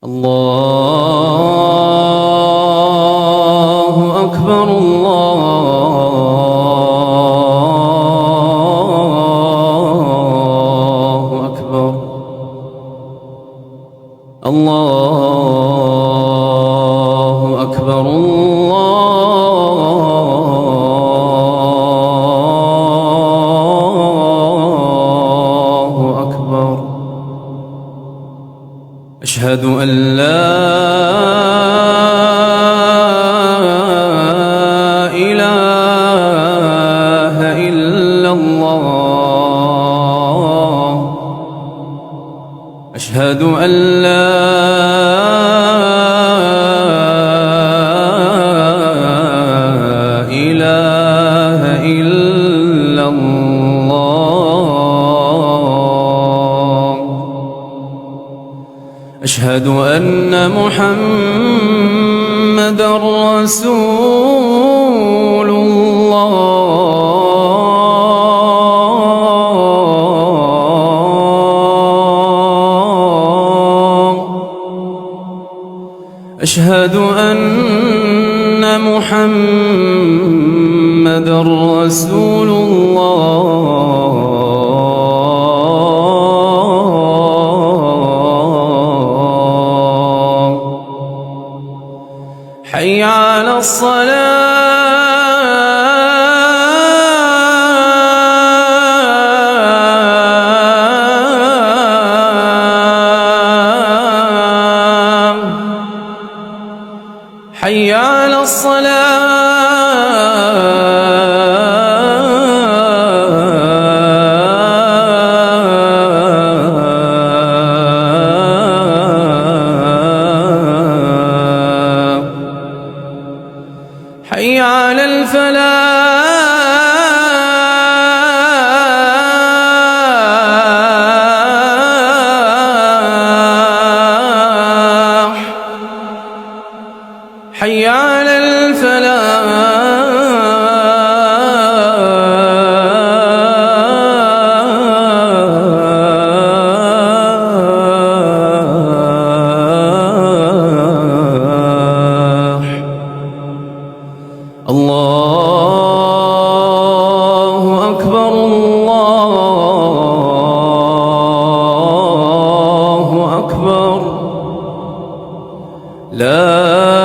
الله أكبر الله أكبر الله أكبر الله أكبر. أشهد أن لا إله إلا الله. أشهد أن لا إله إلا الله. أشهد أن محمدًا رسول الله. أشهد أن محمدًا رسول الله. حي على الصلاة. حي على حي على الفلاح. حي على الله أكبر الله أكبر. لا